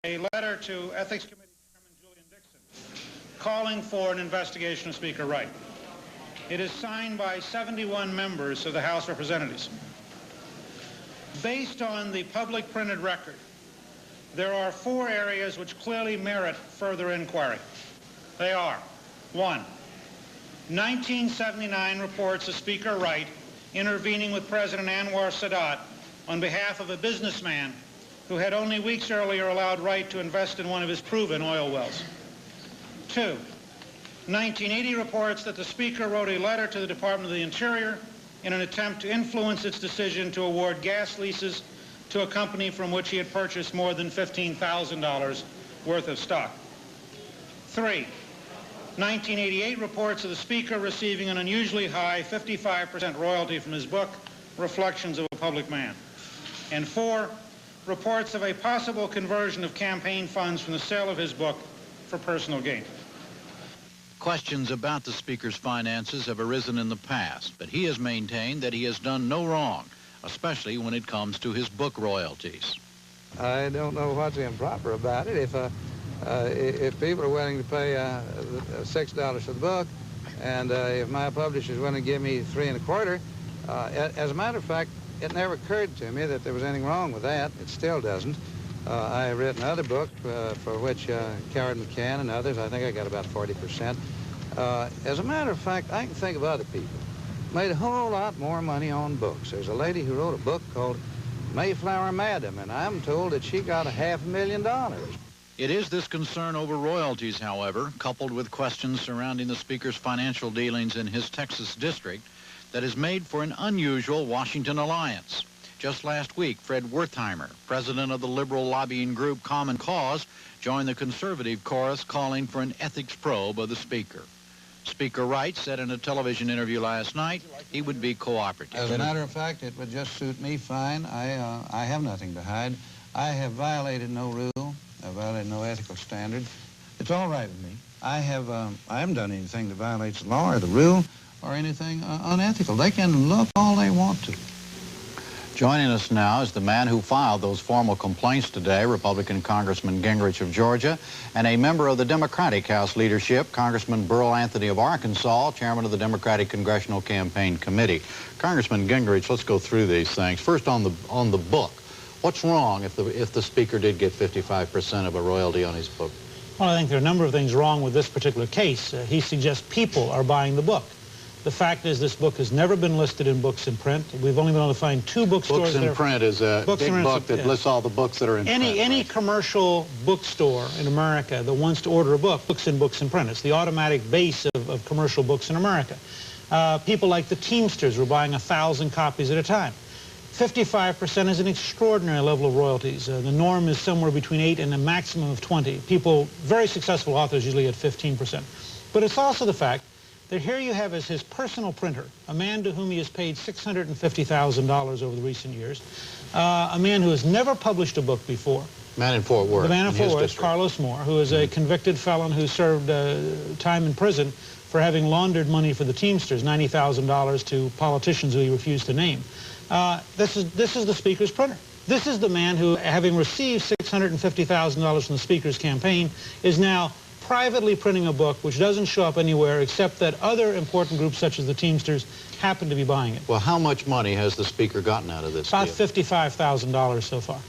A letter to Ethics Committee Chairman Julian Dixon calling for an investigation of Speaker Wright. It is signed by 71 members of the House of Representatives. Based on the public printed record, there are 4 areas which clearly merit further inquiry. They are: 1, 1979 reports of Speaker Wright intervening with President Anwar Sadat on behalf of a businessman who had only weeks earlier allowed Wright to invest in one of his proven oil wells. 2, 1980 reports that the Speaker wrote a letter to the Department of the Interior in an attempt to influence its decision to award gas leases to a company from which he had purchased more than $15,000 worth of stock. 3, 1988 reports of the Speaker receiving an unusually high 55% royalty from his book, Reflections of a Public Man. And 4, reports of a possible conversion of campaign funds from the sale of his book for personal gain. Questions about the Speaker's finances have arisen in the past, but he has maintained that he has done no wrong, especially when it comes to his book royalties. I don't know what's improper about it. If people are willing to pay $6 for the book, and if my publisher is willing to give me 3 1/4, as a matter of fact, it never occurred to me that there was anything wrong with that. It still doesn't. I have written other books for which Carrot McCann and others, I think I got about 40%. As a matter of fact, I can think of other people made a whole lot more money on books. There's a lady who wrote a book called Mayflower Madam, and I'm told that she got $500,000. It is this concern over royalties, however, coupled with questions surrounding the Speaker's financial dealings in his Texas district, that has made for an unusual Washington alliance. Just last week, Fred Wertheimer, president of the liberal lobbying group Common Cause, joined the conservative chorus calling for an ethics probe of the Speaker. Speaker Wright said in a television interview last night he would be cooperative. As a matter of fact, it would just suit me fine. I have nothing to hide. I have violated no rule. I violated no ethical standard. It's all right with me. I haven't done anything that violates the law or the rule or anything unethical. They can look all they want to. Joining us now is the man who filed those formal complaints today, Republican Congressman Gingrich of Georgia, and a member of the Democratic House leadership, Congressman Burl Anthony of Arkansas, chairman of the Democratic Congressional Campaign Committee. Congressman Gingrich, let's go through these things. First, on the book. What's wrong if the Speaker did get 55% of a royalty on his book? Well, I think there are a number of things wrong with this particular case. He suggests people are buying the book. The fact is this book has never been listed in Books in Print. We've only been able to find 2 bookstores. Books in Print is a big book that lists all the books that are in print. Any commercial bookstore in America that wants to order a book, Books in Print. It's the automatic base of commercial books in America. People like the Teamsters were buying 1,000 copies at a time. 55% is an extraordinary level of royalties. The norm is somewhere between 8 and a maximum of 20. People, very successful authors, usually get 15%. But it's also the fact that here you have as his personal printer, a man to whom he has paid $650,000 over the recent years, a man who has never published a book before. Man in Fort Worth. The man in Fort Worth, Carlos Moore, who is a convicted felon who served time in prison for having laundered money for the Teamsters, $90,000 to politicians who he refused to name. This is the Speaker's printer. This is the man who, having received $650,000 from the Speaker's campaign, is now privately printing a book which doesn't show up anywhere except that other important groups such as the Teamsters happen to be buying it. Well, how much money has the Speaker gotten out of this About deal? $55,000 so far.